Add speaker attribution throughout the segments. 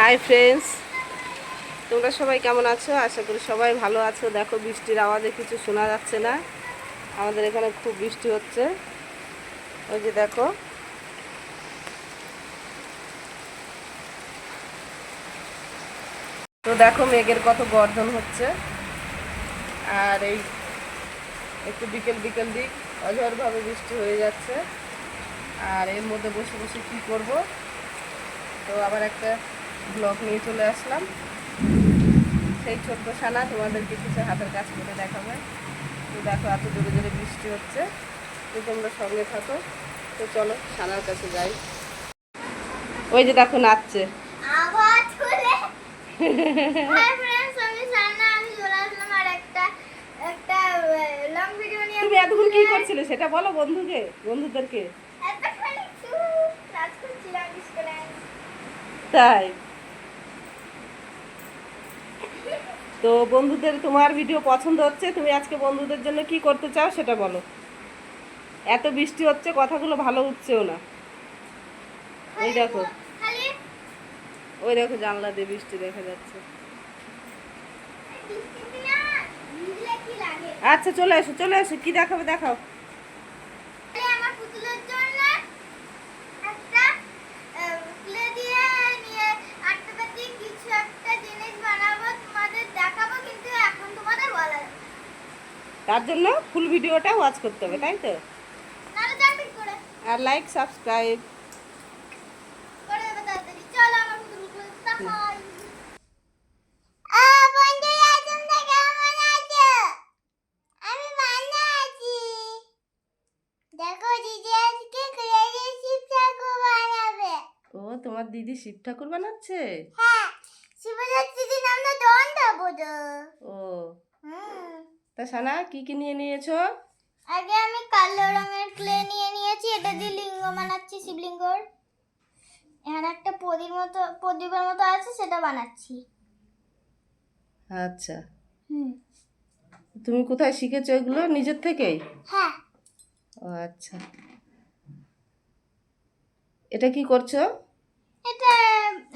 Speaker 1: Hi friends, তোমরা সবাই কেমন আছো? আশা করি সবাই ভালো আছো। দেখো বৃষ্টির আওয়াজে কিছু শোনা যাচ্ছে না, আমাদের এখানে খুব বৃষ্টি হচ্ছে। ওই যে দেখো, তো দেখো মেঘের কত গর্জন হচ্ছে। আর এই একটু বিকেল বিকেল দিক অঝড়ভাবে বৃষ্টি হয়ে যাচ্ছে। আর এর মধ্যে বসে বসে কী করব, তো আবার একটা ব্লগ নিয়ে চলে আসলাম। সেই ছোট্ট সানা তোমাদেরকে কিছু হাতের কাজ করে দেখাবে। তো দেখো এত জোরে জোরে বৃষ্টি হচ্ছে, তো তোমরা সঙ্গে থাকো। তো চলো সানার কাছে যাই। ওই যে দেখো নাচছে। তুমি এতক্ষণ কি করছিলে সেটা বলো বন্ধুদেরকে। তাই তো বন্ধুদের তোমার ভিডিও পছন্দ হচ্ছে, তুমি আজকে বন্ধুদের জন্য কি করতে চাও সেটা বলো। এত বৃষ্টি হচ্ছে, কথাগুলো ভালো উঠছেও না। ওই দেখো, ওই দেখো জানলা দিয়ে বৃষ্টি দেখা যাচ্ছে। আচ্ছা চলে এসো চলে এসো, কি দেখাবে দেখাও। তার জন্য ফুল ভিডিওটা ওয়াচ করতে হবে, তাই তো? আর লাইক সাবস্ক্রাইব। ও তোমার দিদি শিব ঠাকুর বানাচ্ছে। ও তা সানা কি কি নিয়ে নিয়েছো?
Speaker 2: আগে আমি কালো রঙের ক্লে নিয়ে নিয়েছি, এটা দিয়ে লিঙ্গ বানাচ্ছি, শিবলিঙ্গর। এখানে একটা প্রদীপের মতো আছে, সেটা বানাচ্ছি।
Speaker 1: আচ্ছা, তুমি কোথায় শিখেছো এগুলো? নিজের থেকেই?
Speaker 2: হ্যাঁ।
Speaker 1: ও আচ্ছা, এটা কি করছো?
Speaker 2: এটা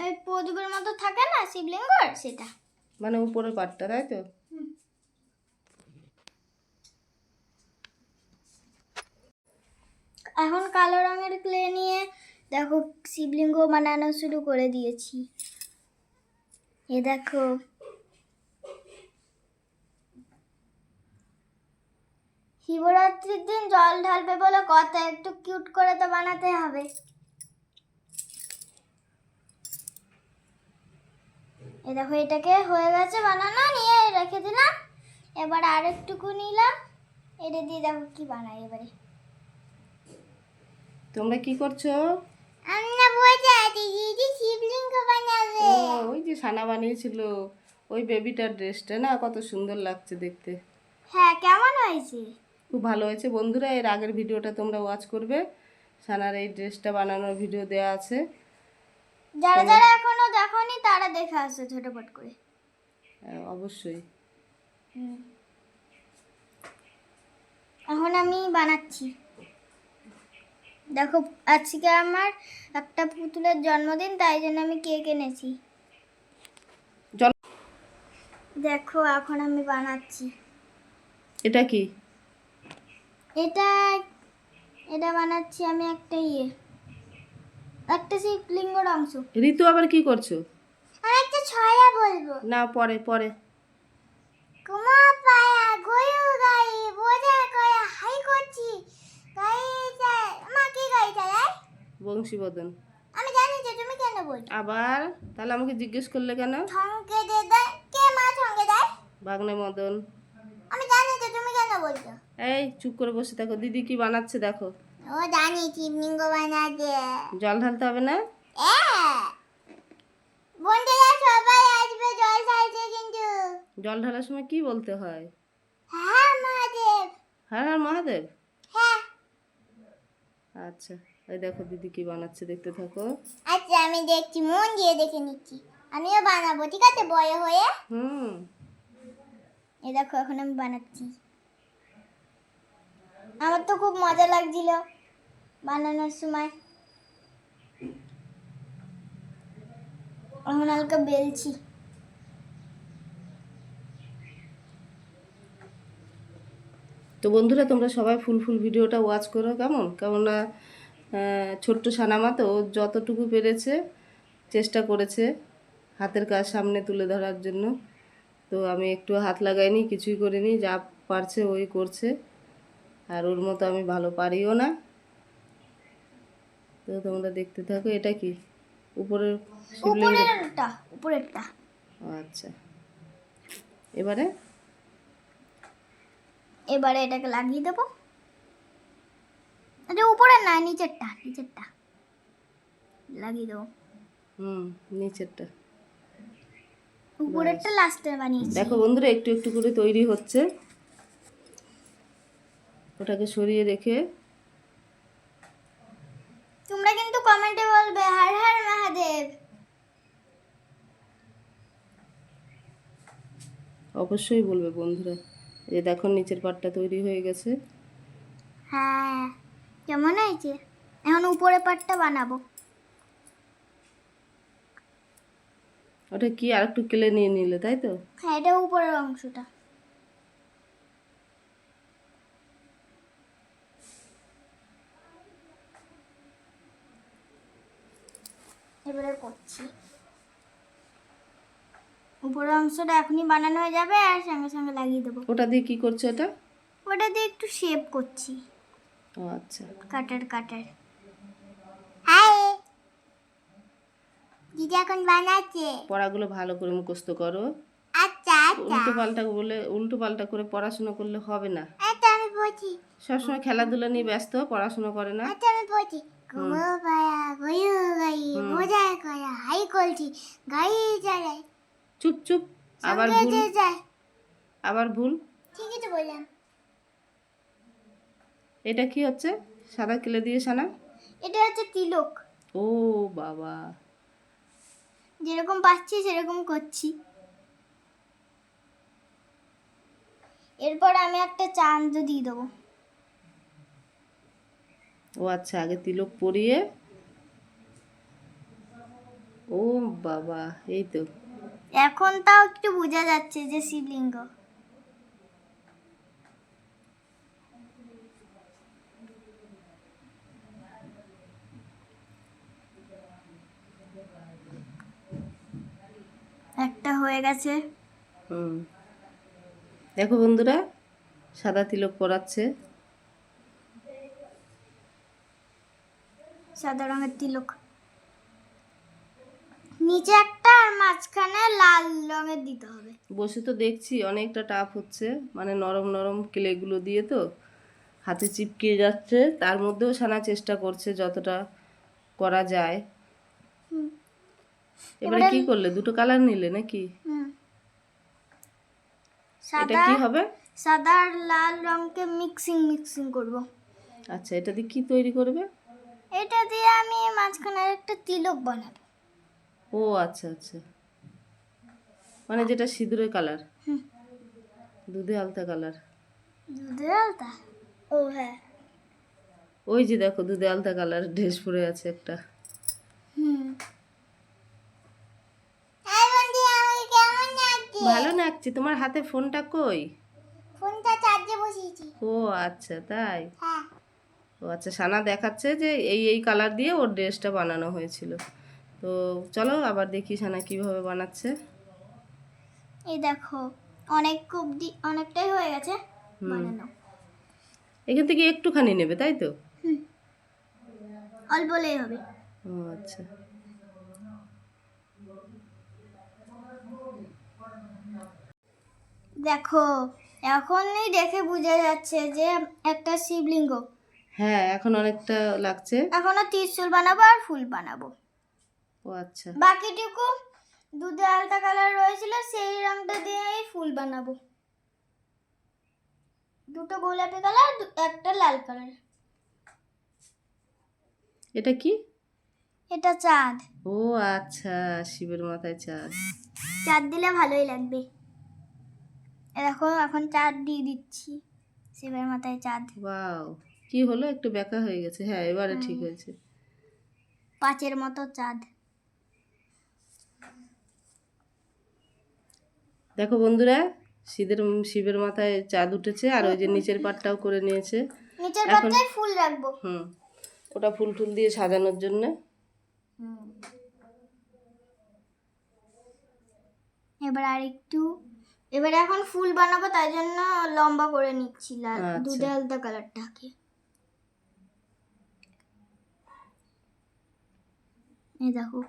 Speaker 2: ওই প্রদীপের মতো থাকে না শিবলিঙ্গর, সেটা।
Speaker 1: মানে উপরের পাটটা, তাই তো?
Speaker 2: এখন কালো রঙের ক্লে নিয়ে দেখো শিবলিঙ্গ বানানো শুরু করে দিয়েছি। এ দেখো, শিবরাত্রির দিন জল ঢালবে বলে কথা, একটু কিউট করে তো বানাতে হবে। এ দেখো, এটাকে হয়ে গেছে বানানো, নিয়ে রেখে দিলাম। এবার আরেকটুকু নিলাম, এটা দিয়ে দেখো কি বানাই এবারে।
Speaker 1: তোমরা কি করছো?
Speaker 2: আমরা বসে আছি, দিদি শিবলিঙ্গ বানাবে।
Speaker 1: ও ওই যে সানা বানিয়েছিল ওই বেবিটার ড্রেসটা, না কত সুন্দর লাগছে দেখতে।
Speaker 2: হ্যাঁ, কেমন হয়েছে?
Speaker 1: খুব ভালো হয়েছে। বন্ধুরা, এর আগের ভিডিওটা তোমরা ওয়াচ করবে, সানার এই ড্রেসটা বানানোর ভিডিও দেওয়া আছে।
Speaker 2: যারা যারা এখনো দেখোনি তারা দেখে আসো ঝটপট করে।
Speaker 1: অবশ্যই।
Speaker 2: এখন আমি বানাচ্ছি। দেখো, আজকে আমার একটা পুতুলের জন্মদিন, তাই জন্য আমি কেক এনেছি। দেখো এখন আমি বানাচ্ছি।
Speaker 1: এটা কি?
Speaker 2: এটা এটা বানাচ্ছি আমি একটা শিবলিঙ্গর অংশ।
Speaker 1: ঋতু আবার কি করছো?
Speaker 2: আমি একটা ছড়া বলবো।
Speaker 1: না, পরে পরে।
Speaker 2: কুমা পায়া গয়ু গাই বোঝা কয়া হাই করছি গাই যায়। মা কি গাই চালায়?
Speaker 1: বংশীবদন।
Speaker 2: আমি জানি যে, তুমি কেন বলছো?
Speaker 1: আবার তাহলে আমাকে জিজ্ঞেস করলে কেন?
Speaker 2: ঠঙ্কে দে দেয় কে? মা ঠঙ্কে দেয়?
Speaker 1: ভাগ্নে মদন।
Speaker 2: আমি জানি যে, তুমি কেন বলছো?
Speaker 1: এই চুপ করে বসে থাকো, দিদি কি বানাচ্ছে দেখো।
Speaker 2: ও জানি শিবলিঙ্গ বানাচ্ছে।
Speaker 1: জল ঢালতে হবে না?
Speaker 2: বন্ধুরা সবাই আসবে জল ঢালতে কিন্তু।
Speaker 1: জল ঢালার সময় কি বলতে হয়?
Speaker 2: হ্যাঁ মহাদেব।
Speaker 1: হ্যাঁ হ্যাঁ মহাদেব।
Speaker 2: হ্যাঁ।
Speaker 1: আচ্ছা, এই দেখো দিদি কি বানাচ্ছে, দেখতে থাকো।
Speaker 2: আচ্ছা, আমি দেখছি, মন দিয়ে দেখে নিচ্ছি। আমিও বানাবো, ঠিক আছে, বড় হয়ে। এই দেখো এখন আমি বানাচ্ছি। আমার তো খুব মজা লাগছিল বানানোর সময়। এখন হালকা বেলছি।
Speaker 1: তো বন্ধুরা, তোমরা সবাই ফুল ফুল ভিডিওটা ওয়াচ করো, কেমন কেমন না। ছোট্ট সানামা তো ও যতটুকু পেরেছে চেষ্টা করেছে হাতের কাজ সামনে তুলে ধরার জন্য। তো আমি একটু হাত লাগাইনি, কিছুই করিনি, যা পারছে ওই করছে। আর ওর মতো আমি ভালো পারিও না। তো তোমরা দেখতে থাকো। এটা কি উপরের শিবলিঙ্গ?
Speaker 2: উপরেরটা।
Speaker 1: আচ্ছা, এবারে
Speaker 2: এবারে এটাকে লাগিয়ে দেবো। এটা উপরের না, নিচেরটা লাগিয়ে দেবো।
Speaker 1: নিচেরটা।
Speaker 2: উপরেরটা লাস্টে বানিয়েছি।
Speaker 1: দেখো বন্ধুরা, একটু একটু করে তৈরি হচ্ছে। ওটাকে সরিয়ে রেখে
Speaker 2: তোমরা কিন্তু কমেন্টে বলবে হর হর মহাদেব।
Speaker 1: অবশ্যই বলবে বন্ধুরা। এই দেখো নিচের পাটটা তৈরি হয়ে গেছে।
Speaker 2: হ্যাঁ, কেমন হয়েছে? এখন উপরের পাটটা বানাবো।
Speaker 1: ওটা কি আর একটু কেলে নিয়ে নিলে, তাই তো?
Speaker 2: হ্যাঁ, এটা উপরের অংশটা। এবারে করছি। উপরের অংশটা এখনই বানানো হয়ে যাবে আর সঙ্গে সঙ্গে লাগিয়ে দেবো।
Speaker 1: ওটা দিয়ে কি করছো এটা?
Speaker 2: ওটা দিয়ে একটু শেপ করছি।
Speaker 1: ও আচ্ছা।
Speaker 2: কাটার। হাই, দিদি এখন বানাচ্ছে।
Speaker 1: পড়াগুলো ভালো করে মুখস্থ করো।
Speaker 2: আচ্ছা
Speaker 1: উল্টো পাল্টা করে পড়াশোনা করলে হবে না।
Speaker 2: আচ্ছা, আমি বলছি।
Speaker 1: সবসময় খেলাধুলা নিয়ে ব্যস্ত, পড়াশোনা করে না।
Speaker 2: আচ্ছা, আমি বলছি। ঘুমো পায়া গয়ু গাই মজা করা হাই করছি গাড়ি চালাই।
Speaker 1: চুপ চুপ। আবার ভুল। আবার ভুল।
Speaker 2: ঠিকই তো বললাম।
Speaker 1: এটা কি হচ্ছে? সাদা কেলে দিয়ে সানা।
Speaker 2: এটা হচ্ছে তিলক।
Speaker 1: ও বাবা,
Speaker 2: যেরকম পাচ্ছি সেরকম করছি। এরপর আমি একটা চাঁদ দিয়ে দেবো।
Speaker 1: ও আচ্ছা, আগে তিলক পরিয়ে। ও বাবা, এই তো।
Speaker 2: এখন তাও একটু বোঝা যাচ্ছে যে শিবলিঙ্গ। একটা হয়ে গেছে।
Speaker 1: দেখো বন্ধুরা, সাদা তিলক পরাচ্ছে।
Speaker 2: সাদা রঙের তিলক নিচে একটা আর মাঝখানে লাল রঙের দিতে হবে।
Speaker 1: বসে তো দেখছি অনেকটা টাফ হচ্ছে, মানে নরম নরম ক্লেগুলো দিয়ে তো হাতে চিপকে যাচ্ছে। তার মধ্যেও সানা চেষ্টা করছে যতটা করা যায়। এবারে কি করলে? দুটো কালার নিলে নাকি? এটা কি হবে?
Speaker 2: সাদা আর লাল রঙকে মিক্সিং করব।
Speaker 1: আচ্ছা, এটা দিয়ে কি তৈরি করবে?
Speaker 2: এটা দিয়ে আমি মাঝখানে একটা তিলক বানাবো।
Speaker 1: ও আচ্ছা আচ্ছা, মানে যেটা সিঁদুরের কালার, দুধে আলতা কালার।
Speaker 2: দুধে আলতা? ও হ্যাঁ,
Speaker 1: ওই যে দেখো, দুধে আলতা কালার ড্রেস পরে আছে একটা। ভালো লাগছে। তোমার হাতে ফোনটা কই?
Speaker 2: ফোনটা চার্জে বসিয়েছি।
Speaker 1: ও আচ্ছা, তাই?
Speaker 2: হ্যাঁ।
Speaker 1: ও আচ্ছা, সানা দেখাচ্ছে যে এই কালার দিয়ে ওর ড্রেসটা বানানো হয়েছিল। তো চলো আবার দেখি সানা কিভাবে বানাচ্ছে।
Speaker 2: এই দেখো, অনেকটাই হয়ে গেছে বানানো।
Speaker 1: এখান থেকে একটুখানি নেবে, তাই তো?
Speaker 2: অল্প হলেই হবে।
Speaker 1: ও আচ্ছা।
Speaker 2: দেখো, এখনই দেখে বোঝা যাচ্ছে যে একটা শিবলিঙ্গ।
Speaker 1: হ্যাঁ, এখন অনেকটা লাগছে।
Speaker 2: এখনো ত্রিশূল বানাবো আর ফুল বানাবো।
Speaker 1: ও আচ্ছা।
Speaker 2: বাকিটুকু দুধে আলতা কালার রয়েছিল, সেই রংটা দিয়েই ফুল বানাবো। দুটো গোলাপি কালার, একটা লাল কালার।
Speaker 1: এটা কি?
Speaker 2: এটা চাঁদ।
Speaker 1: ও আচ্ছা, শিবের মাথায় চাঁদ।
Speaker 2: চাঁদ দিলে ভালোই লাগবে। দেখো, এখন চাঁদ দিয়ে দিচ্ছি। শিবের মাথায় চাঁদ।
Speaker 1: ওয়াও, কি হলো? একটু বেঁকা হয়ে গেছে। হ্যাঁ, এবারে ঠিক হয়েছে।
Speaker 2: 5 মতো চাঁদ।
Speaker 1: দেখো বন্ধুরা, শিবের মাথায় চাঁদ উঠেছে, আর ওই যে নিচের পাটটাও করে নিয়েছে।
Speaker 2: নিচের
Speaker 1: এখন
Speaker 2: পাতায় ফুল রাখবো।
Speaker 1: ওটা ফুল টুল দিয়ে সাজানোর জন্য।
Speaker 2: এবার এখন ফুল বানাবো, তাই জন্য লম্বা করে নিচ্ছি লাল
Speaker 1: আচ্ছা।
Speaker 2: দুধে হালদা কালারটাকে। এই দেখো,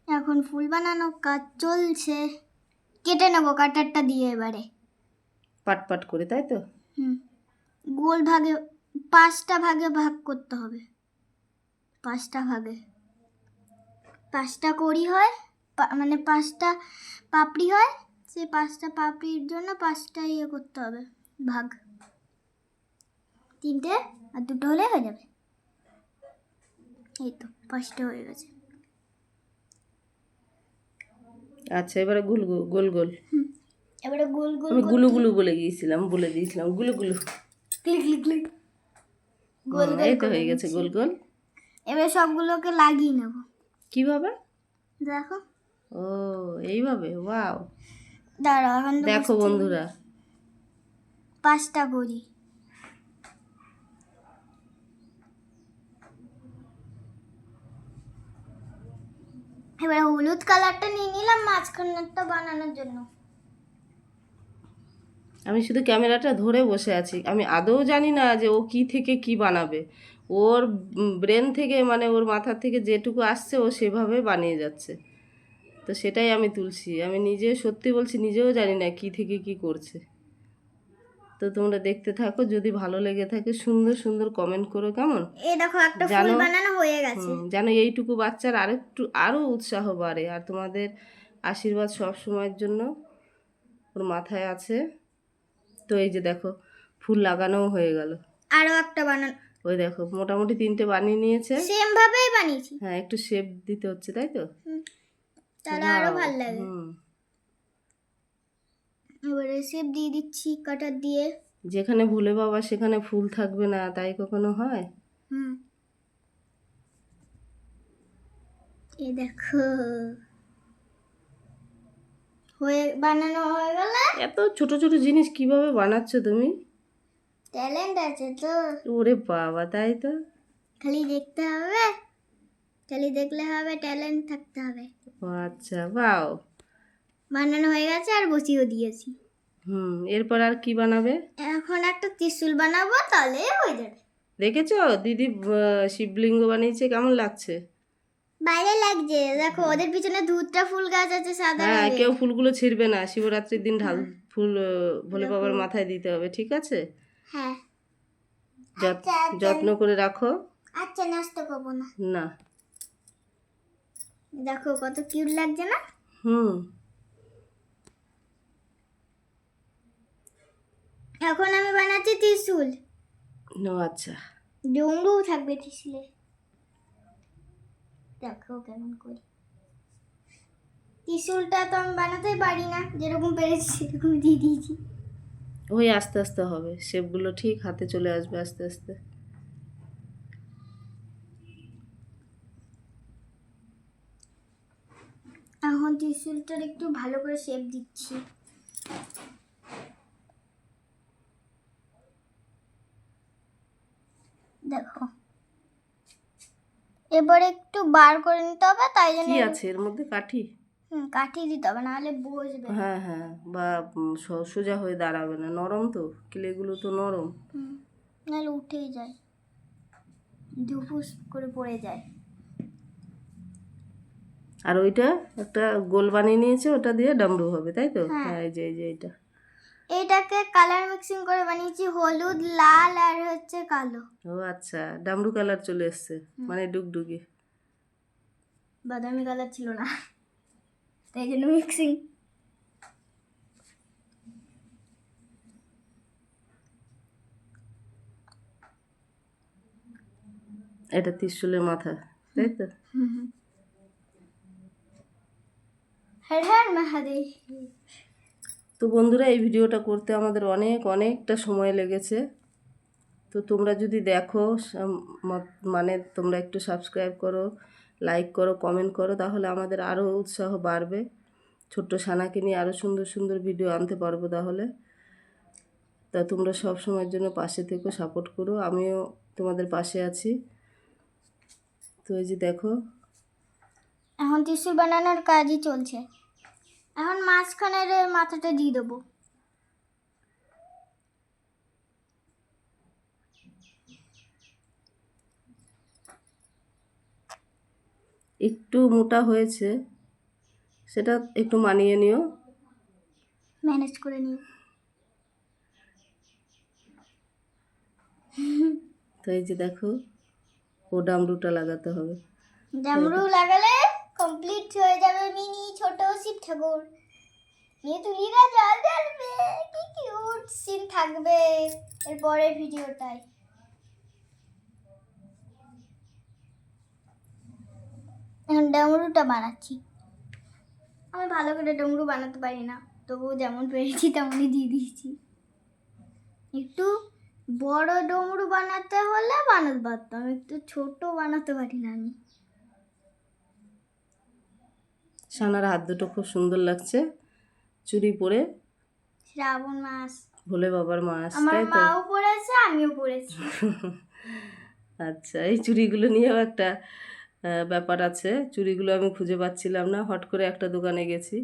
Speaker 2: এখন ফুল বানানো কাজ চলছে। কেটে নেবো কাটারটা দিয়ে এবারে।
Speaker 1: পাট পাট করে, তাই তো?
Speaker 2: গোল ভাগে 5টা ভাগে ভাগ করতে হবে। 5টা ভাগে 5টা কড়ি হয়, মানে 5টা পাপড়ি হয়। সেই 5টা পাপড়ির জন্য 5টা করতে হবে ভাগ। 3টে আর 2টো হলে হয়ে যাবে। এই তো 5টা হয়ে গেছে।
Speaker 1: আচ্ছা, এবারে গোল গোল গোল।
Speaker 2: এবারে গোল গোল
Speaker 1: আমি গুলু গুলু বলে দিয়েছিলাম গুলু গুলু।
Speaker 2: ক্লিক ক্লিক ক্লিক গোল গোল
Speaker 1: এই তো হয়ে গেছে গোল গোল।
Speaker 2: এবার সবগুলোকে লাগিয়ে নেব।
Speaker 1: কিভাবে?
Speaker 2: দেখো।
Speaker 1: ও, এইভাবে? ওয়াও।
Speaker 2: দাঁড়াও, এখন
Speaker 1: দেখো বন্ধুরা,
Speaker 2: 5টা করি। এবার হলুদ কালারটা নিয়ে নিলাম মাঝখানটা বানানোর জন্য।
Speaker 1: আমি শুধু ক্যামেরাটা ধরে বসে আছি, আমি আদৌ জানি না যে ও কি থেকে কি বানাবে। ওর ব্রেন থেকে, মানে ওর মাথা থেকে যেটুকু আসছে ও সেভাবে বানিয়ে যাচ্ছে। তো সেটাই আমি তুলছি। আমি নিজে সত্যি বলছি, নিজেও জানি না কি থেকে কি করছে। তো তোমরা দেখতে থাকো, যদি ভালো লেগে থাকে সুন্দর সুন্দর কমেন্ট করো, কেমন?
Speaker 2: এই দেখো একটা ফুল বানানো হয়ে গেছে।
Speaker 1: যেন এইটুকু বাচ্চার আরো উৎসাহ বাড়ে। আর তোমাদের আশীর্বাদ সব সময়ের জন্য ওর মাথায় আছে। তো এই যে দেখো, ফুল লাগানোও হয়ে গেল।
Speaker 2: আরো একটা বানানো,
Speaker 1: ওই দেখো মোটামুটি 3টে বানিয়ে নিয়েছে।
Speaker 2: সেম ভাবেই বানিয়েছি।
Speaker 1: হ্যাঁ, একটু শেপ দিতে হচ্ছে, তাই তো?
Speaker 2: তাহলে আরো ভালো লাগে। এবারে শেপ দিয়ে দিচ্ছি কাটার দিয়ে।
Speaker 1: যেখানে ভোলে বাবা সেখানে ফুল থাকবে না, তাই কখনো হয়?
Speaker 2: এই দেখো বানানো হয়ে গেল।
Speaker 1: এত ছোট ছোট জিনিস কিভাবে বানাচ্ছ তুমি?
Speaker 2: ট্যালেন্ট আছে তো।
Speaker 1: ওরে বাবা, তাই তো?
Speaker 2: খালি দেখতে হবে, খালি দেখলে হবে, ট্যালেন্ট থাকতে হবে।
Speaker 1: ও আচ্ছা, বাও।
Speaker 2: বানানো হয়ে গেছে আর বসিয়ে দিয়েছি।
Speaker 1: এরপর আর কি বানাবে?
Speaker 2: এখন একটা ত্রিশূল বানাবো, তাহলে হয়ে যাবে।
Speaker 1: দেখেছো দিদি শিবলিঙ্গ বানিয়েছে, কেমন লাগছে?
Speaker 2: বাইরে লাগছে। দেখো ওদের পিছনে 2টা ফুল গাছ আছে সাদা
Speaker 1: হ্যাঁ,
Speaker 2: রঙের।
Speaker 1: কেউ ফুলগুলো ছিঁড়বে না। শিবরাত্রির দিন ফুল ভোলে বাবার মাথায় দিতে হবে, ঠিক আছে?
Speaker 2: হ্যাঁ,
Speaker 1: যত্ন করে রাখো।
Speaker 2: আচ্ছা, নষ্ট করবো না।
Speaker 1: না।
Speaker 2: দেখো কত কিউট লাগছে না? এখন আমি বানাচ্ছি ত্রিশূল।
Speaker 1: আচ্ছা,
Speaker 2: ডুমরু থাকবে ত্রিশূলে। দেখো কেমন করি। ত্রিশূলটা তো আমি বানাতেই পারি না, যেরকম পেরেছি সেরকম দিয়ে দিয়েছি।
Speaker 1: ওই আস্তে আস্তে হবে, শেপগুলো ঠিক হাতে চলে আসবে আস্তে আস্তে।
Speaker 2: এখন ত্রিশূলটার একটু ভালো করে শেপ দিচ্ছি। দেখো, এবারে একটু বার করে নিতে হবে, তাই জন্য।
Speaker 1: কি আছে এর মধ্যে? কাঠি?
Speaker 2: কাঠি দিতে হবে, নাহলে বসবে।
Speaker 1: হ্যাঁ হ্যাঁ, বা সোজা হয়ে দাঁড়াবে না, নরম তো, ক্লেগুলো তো নরম।
Speaker 2: নাহলে উঠেই যায়, ধুপুস করে পড়ে যায়।
Speaker 1: আর ওইটা একটা গোল বানিয়ে নিয়েছে, ওটা দিয়ে ডামরু হবে, তাই তো? হ্যাঁ, এই যে এটা।
Speaker 2: এটাকে কালার মিক্সিং করে বানিয়েছি, হলুদ, লাল আর হচ্ছে কালো।
Speaker 1: ও আচ্ছা, ডামরু কালার চলে এসছে, মানে ডুগডুগি।
Speaker 2: বাদামি কালার ছিল না, তাই জন্য মিক্সিং।
Speaker 1: এটা ত্রিশূলের মাথা, তাই তো?
Speaker 2: হর হর মহাদেব।
Speaker 1: তো বন্ধুরা, এই ভিডিওটা করতে আমাদের অনেকটা সময় লেগেছে। তো তোমরা যদি দেখো, মানে তোমরা একটু সাবস্ক্রাইব করো, লাইক করো, কমেন্ট করো, তাহলে আমাদের আরও উৎসাহ বাড়বে। ছোট্ট সানাকে নিয়ে আরও সুন্দর সুন্দর ভিডিও আনতে পারবো তাহলে। তা তোমরা সব সময়ের জন্য পাশে থেকো, সাপোর্ট করো, আমিও তোমাদের পাশে আছি। তো এই যে দেখো,
Speaker 2: এখন ত্রিশূল বানানোর কাজই চলছে। এখন মাঝখানের মাথাটা দিয়ে দেবো।
Speaker 1: একটু মোটা হয়েছে, সেটা একটু মানিয়ে নিও,
Speaker 2: ম্যানেজ করে নিও।
Speaker 1: তো এই যে দেখো, ও ডামরুটা লাগাতে হবে।
Speaker 2: ডামরু লাগালে কমপ্লিট হয়ে যাবে মিনি ছোট শিব ঠাকুর। নিয়ে তুলিরা জল ঢালবে, কি কিউট সিন থাকবে এর পরের ভিডিওটায়। এখন ডামরুটা বানাচ্ছি। আমি ভালো করে ডামরু বানাতে পারি না, তবুও যেমন পেরেছি তেমনই দিয়ে দিয়েছি। একটু বড় ডমরু বানাতে হলে বানাতে পারতাম, একটু ছোট বানাতে পারি না আমি।
Speaker 1: সানার হাত দুটো খুব সুন্দর লাগছে, চুড়ি পরে।
Speaker 2: শ্রাবণ মাস,
Speaker 1: ভোলে বাবার মাস,
Speaker 2: আমার
Speaker 1: তাই তো?
Speaker 2: মাও পড়েছে, আমিও পড়েছি।
Speaker 1: আচ্ছা, এই চুড়িগুলো নিয়েও একটা ব্যাপার আছে। চুড়িগুলো আমি খুঁজে পাচ্ছিলাম না, হট করে একটা দোকানে গেছি,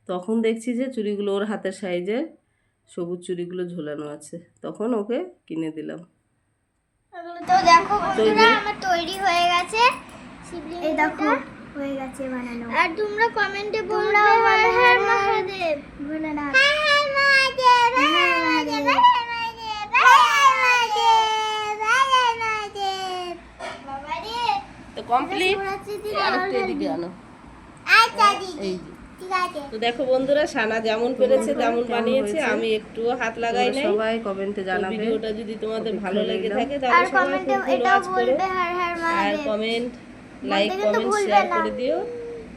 Speaker 1: তখন দেখছি যে চুড়িগুলো ওর হাতের সাইজে সবুজ চুড়িগুলো ঝোলানো আছে, তখন ওকে কিনে দিলাম।
Speaker 2: তো দেখো বন্ধুরা, আমার তৈরি হয়ে গেছে। এই দেখো হয়ে গেছে বানানো। আর তোমরা কমেন্টে বলবে হর হর মহাদেব বলে না। হর হর মহাদেব, হর হর মহাদেব, হর হর মহাদেব, হর হর মহাদেব, হর হর মহাদেব। বাবা রে,
Speaker 1: তো কমপ্লিট। আরেকটু এদিকে আনো।
Speaker 2: আচ্ছা দিদি,
Speaker 1: এই যে।
Speaker 2: ঠিক আছে।
Speaker 1: তো দেখো বন্ধুরা, সানা যেমন পেরেছে তেমন বানিয়েছে, আমি একটুও হাত লাগাই নাই। সবাই কমেন্টে জানাবে। ভিডিওটা যদি তোমাদের ভালো লেগে থাকে
Speaker 2: আর
Speaker 1: তাহলে সবাই
Speaker 2: কমেন্টে
Speaker 1: খুব
Speaker 2: এটাও
Speaker 1: ওয়াচ করো,
Speaker 2: বলবে হর হর
Speaker 1: আর
Speaker 2: মহাদেব।
Speaker 1: কমেন্ট, লাইক,
Speaker 2: কিন্তু
Speaker 1: কমেন্ট,
Speaker 2: ভুলবে
Speaker 1: শেয়ার
Speaker 2: না।
Speaker 1: করে দিও।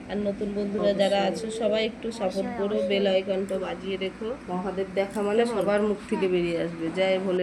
Speaker 1: আর নতুন বন্ধুরা যারা আছো সবাই একটু সাপোর্ট করো, বেল আইকনটা বাজিয়ে রেখো। মহাদেব দেখা মানে সবার মুখ থেকে বেরিয়ে আসবে জয় ভোলে।